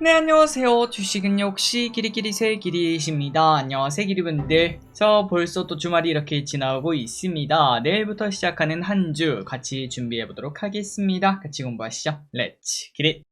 네, 안녕하세요. 주식은 역시 기리기리새 기리십니다. 안녕하세요, 기리분들. 저 벌써 또 주말이 이렇게 지나오고 있습니다. 내일부터 시작하는 한 주 같이 준비해 보도록 하겠습니다. 같이 공부하시죠. 렛츠 기릿.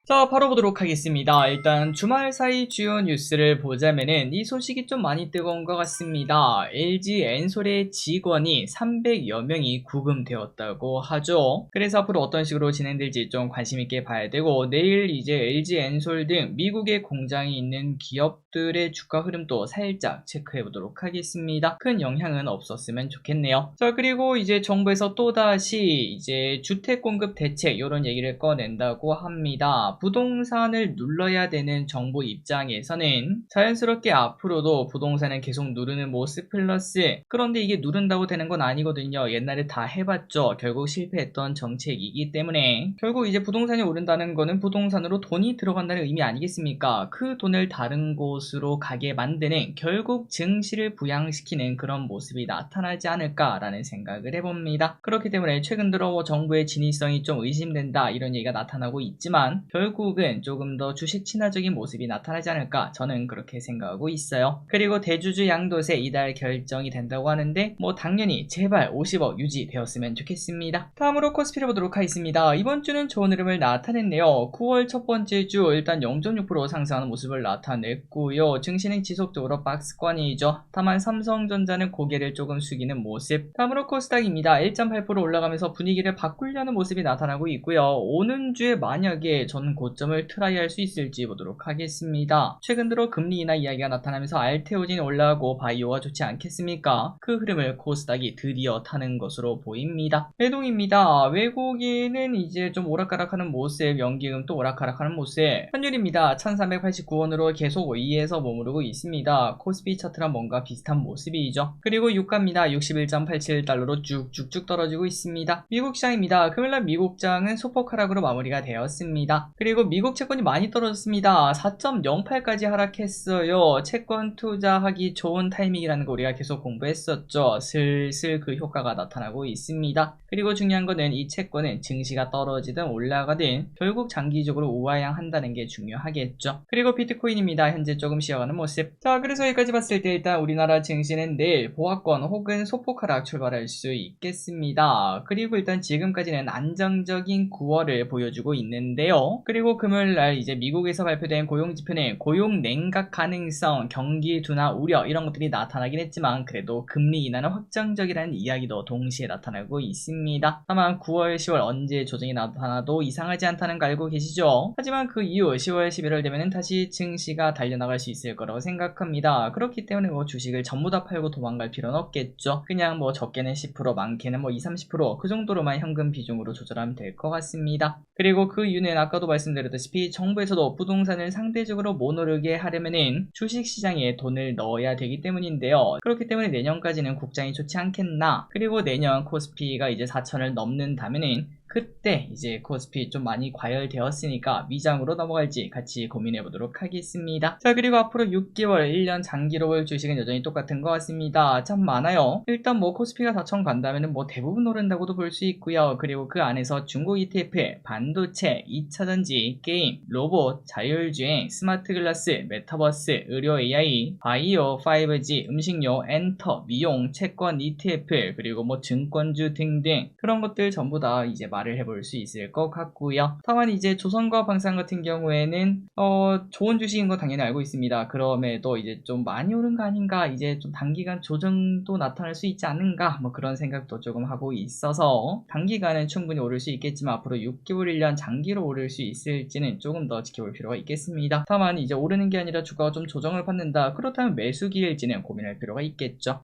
자, 바로 보도록 하겠습니다. 일단 주말 사이 주요 뉴스를 보자면은 이 소식이 좀 많이 뜨거운 것 같습니다. LG 엔솔의 직원이 300여 명이 구금되었다고 하죠. 그래서 앞으로 어떤 식으로 진행될지 좀 관심 있게 봐야 되고, 내일 이제 LG 엔솔 등 미국의 공장이 있는 기업들의 주가 흐름도 살짝 체크해 보도록 하겠습니다. 큰 영향은 없었으면 좋겠네요. 자, 그리고 이제 정부에서 또다시 이제 주택 공급 대책 이런 얘기를 꺼낸다고 합니다. 부동산을 눌러야 되는 정부 입장에서는 자연스럽게 앞으로도 부동산을 계속 누르는 모습 플러스, 그런데 이게 누른다고 되는 건 아니거든요. 옛날에 다 해봤죠. 결국 실패했던 정책이기 때문에 결국 이제 부동산이 오른다는 거는 부동산으로 돈이 들어간다는 의미 아니겠습니까? 그 돈을 다른 곳으로 가게 만드는, 결국 증시를 부양시키는 그런 모습이 나타나지 않을까라는 생각을 해봅니다. 그렇기 때문에 최근 들어 정부의 진위성이 좀 의심된다 이런 얘기가 나타나고 있지만 결국은 조금 더 주식 친화적인 모습이 나타나지 않을까, 저는 그렇게 생각하고 있어요. 그리고 대주주 양도세 이달 결정이 된다고 하는데 당연히 제발 50억 유지되었으면 좋겠습니다. 다음으로 코스피를 보도록 하겠습니다. 이번 주는 좋은 흐름을 나타냈네요. 9월 첫 번째 주 일단 0.6% 상승하는 모습을 나타냈고요. 증시는 지속적으로 박스권이죠. 다만 삼성전자는 고개를 조금 숙이는 모습. 다음으로 코스닥입니다. 1.8% 올라가면서 분위기를 바꾸려는 모습이 나타나고 있고요. 오는 주에 만약에 저는 고점을 트라이할 수 있을지 보도록 하겠습니다. 최근 들어 금리 인하 이야기가 나타나면서 알테오진 올라가고 바이오가 좋지 않겠습니까? 그 흐름을 코스닥이 드디어 타는 것으로 보입니다. 매동입니다. 외국인은 이제 좀 오락가락하는 모습, 연기금 또 오락가락하는 모습. 환율입니다. 1389원으로 계속 위에서 머무르고 있습니다. 코스피 차트랑 뭔가 비슷한 모습이죠. 그리고 유가입니다. 61.87달러로 쭉쭉쭉 떨어지고 있습니다. 미국 시장입니다. 금요일날 미국장은 소폭 하락으로 마무리가 되었습니다. 그리고 미국 채권이 많이 떨어졌습니다. 4.08까지 하락했어요. 채권 투자하기 좋은 타이밍이라는 거 우리가 계속 공부했었죠. 슬슬 그 효과가 나타나고 있습니다. 그리고 중요한 거는 이 채권은 증시가 떨어지든 올라가든 결국 장기적으로 우하향한다는 게 중요하겠죠. 그리고 비트코인입니다. 현재 조금 쉬어가는 모습. 자, 그래서 여기까지 봤을 때 일단 우리나라 증시는 내일 보합권 혹은 소폭 하락 출발할 수 있겠습니다. 그리고 일단 지금까지는 안정적인 9월을 보여주고 있는데요. 그리고 금요일날 이제 미국에서 발표된 고용지표는 고용 냉각 가능성, 경기 둔화 우려 이런 것들이 나타나긴 했지만 그래도 금리 인하는 확정적이라는 이야기도 동시에 나타나고 있습니다. 다만 9월, 10월 언제 조정이 나타나도 이상하지 않다는 거 알고 계시죠? 하지만 그 이후 10월, 11월 되면은 다시 증시가 달려나갈 수 있을 거라고 생각합니다. 그렇기 때문에 주식을 전부 다 팔고 도망갈 필요는 없겠죠. 그냥 적게는 10%, 많게는 20, 30% 그 정도로만 현금 비중으로 조절하면 될 것 같습니다. 그리고 그 이유는 아까도 말씀드렸다시피 정부에서도 부동산을 상대적으로 못 오르게 하려면은 주식시장에 돈을 넣어야 되기 때문인데요. 그렇기 때문에 내년까지는 국장이 좋지 않겠나. 그리고 내년 코스피가 이제 4천을 넘는다면은 그때 이제 코스피 좀 많이 과열되었으니까 미장으로 넘어갈지 같이 고민해 보도록 하겠습니다. 자, 그리고 앞으로 6개월, 1년 장기로 볼 주식은 여전히 똑같은 것 같습니다. 참 많아요. 일단 코스피가 4천 간다면은 대부분 오른다고도 볼 수 있고요. 그리고 그 안에서 중국 ETF, 반도체, 2차전지, 게임, 로봇, 자율주행, 스마트 글라스, 메타버스, 의료 AI, 바이오, 5G, 음식료, 엔터, 미용, 채권 ETF, 그리고 증권주 등등 그런 것들 전부 다 이제 말을 해볼 수 있을 것 같고요. 다만 이제 조선과 방산 같은 경우에는 좋은 주식인 거 당연히 알고 있습니다. 그럼에도 이제 좀 많이 오른 거 아닌가, 이제 좀 단기간 조정도 나타날 수 있지 않은가, 그런 생각도 조금 하고 있어서 단기간은 충분히 오를 수 있겠지만 앞으로 6개월, 1년 장기로 오를 수 있을지는 조금 더 지켜볼 필요가 있겠습니다. 다만 이제 오르는 게 아니라 주가가 좀 조정을 받는다, 그렇다면 매수기일지는 고민할 필요가 있겠죠.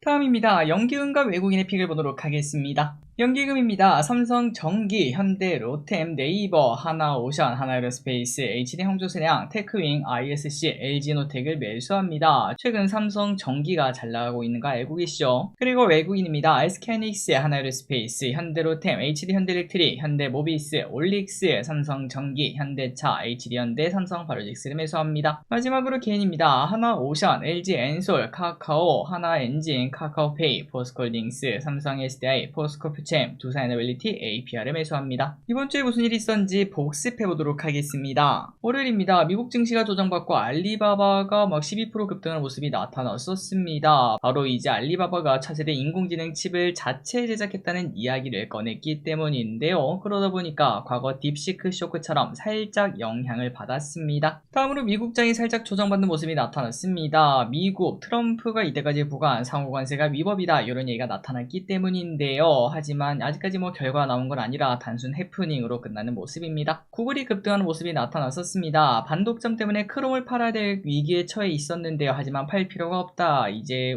다음입니다. 연기금과 외국인의 픽을 보도록 하겠습니다. 연기금입니다. 삼성전기, 현대, 로템, 네이버, 하나오션, 하나에어스페이스, HD항공조선해양, 테크윙, ISC, LG노텍을 매수합니다. 최근 삼성전기가 잘 나가고 있는 거 알고 계시죠? 그리고 외국인입니다. SK하이닉스, 하나에어스페이스, 현대로템, HD현대일렉트릭, 현대모비스, 올릭스, 삼성전기, 현대차, HD현대, 삼성바이오직스를 매수합니다. 마지막으로 개인입니다. 하나오션, LG엔솔, 카카오, 하나엔진, 카카오페이, 포스코홀딩스, 삼성SDI, 포스코퓨 FCM, 두산 에너빌리티, APR을 매수합니다. 이번 주에 무슨 일이 있었는지 복습해보도록 하겠습니다. 월요일입니다. 미국 증시가 조정받고 알리바바가 막 12% 급등하는 모습이 나타났었습니다. 바로 이제 알리바바가 차세대 인공지능 칩을 자체 제작했다는 이야기를 꺼냈기 때문인데요. 그러다 보니까 과거 딥시크 쇼크처럼 살짝 영향을 받았습니다. 다음으로 미국장이 살짝 조정받는 모습이 나타났습니다. 미국 트럼프가 이때까지 부과한 상호관세가 위법이다 이런 얘기가 나타났기 때문인데요. 하지만 아직까지 결과가 나온 건 아니라 단순 해프닝으로 끝나는 모습입니다. 구글이 급등하는 모습이 나타났었습니다. 반독점 때문에 크롬을 팔아야 될 위기에 처해 있었는데요. 하지만 팔 필요가 없다. 이제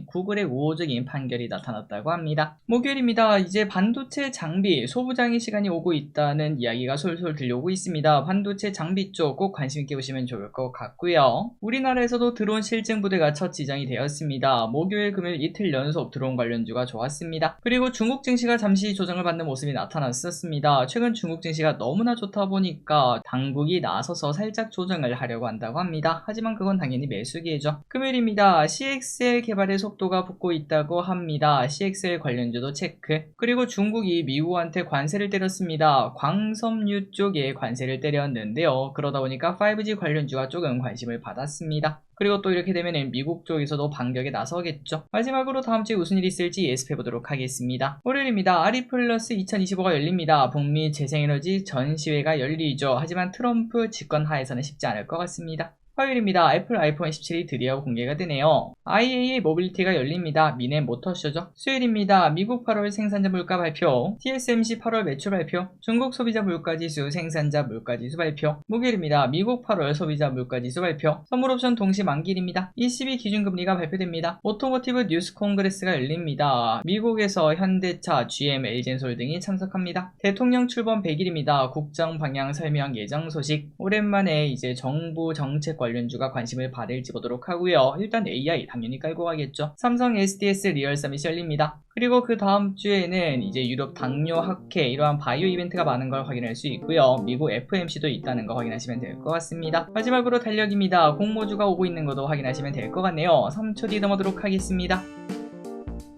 구글의 우호적인 판결이 나타났다고 합니다. 목요일입니다. 이제 반도체 장비 소부장의 시간이 오고 있다는 이야기가 솔솔 들려오고 있습니다. 반도체 장비 쪽 꼭 관심 있게 보시면 좋을 것 같고요. 우리나라에서도 드론 실증 부대가 첫 지정이 되었습니다. 목요일, 금요일 이틀 연속 드론 관련주가 좋았습니다. 그리고 중국 증시가 잠시 조정을 받는 모습이 나타났었습니다. 최근 중국 증시가 너무나 좋다 보니까 당국이 나서서 살짝 조정을 하려고 한다고 합니다. 하지만 그건 당연히 매수기회죠. 금요일입니다. CXL 개발의 속도가 붙고 있다고 합니다. CXL 관련주도 체크. 그리고 중국이 미국한테 관세를 때렸습니다. 광섬유 쪽에 관세를 때렸는데요. 그러다 보니까 5G 관련주가 조금 관심을 받았습니다. 그리고 또 이렇게 되면 미국 쪽에서도 반격에 나서겠죠. 마지막으로 다음 주에 무슨 일이 있을지 예습해보도록 하겠습니다. 월요일입니다. 아리플러스 2025가 열립니다. 북미 재생에너지 전시회가 열리죠. 하지만 트럼프 집권 하에서는 쉽지 않을 것 같습니다. 화요일입니다. 애플 아이폰 17이 드디어 공개가 되네요. IAA 모빌리티가 열립니다. 미네 모터쇼죠. 수요일입니다. 미국 8월 생산자 물가 발표, TSMC 8월 매출 발표, 중국 소비자 물가지수, 생산자 물가지수 발표. 목요일입니다. 미국 8월 소비자 물가지수 발표, 선물옵션 동시 만기일입니다. ECB 기준금리가 발표됩니다. 오토모티브 뉴스 콩그레스가 열립니다. 미국에서 현대차, GM, LG엔솔 등이 참석합니다. 대통령 출범 100일입니다. 국정 방향 설명 예정 소식. 오랜만에 이제 정부 정책 관련주가 관심을 받을지 보도록 하고요. 일단 AI 당연히 깔고 가겠죠. 삼성 SDS 리얼 서밋이 열립니다. 그리고 그 다음 주에는 이제 유럽 당뇨 학회 이러한 바이오 이벤트가 많은 걸 확인할 수 있고요. 미국 FMC도 있다는 거 확인하시면 될 것 같습니다. 마지막으로 달력입니다. 공모주가 오고 있는 것도 확인하시면 될 것 같네요. 3초 뒤 넘어도록 하겠습니다.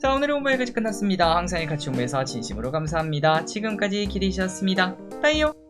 자, 오늘의 홍보 여기까지 끝났습니다. 항상 같이 홍보해서 진심으로 감사합니다. 지금까지 기대주셨습니다. 빠이요.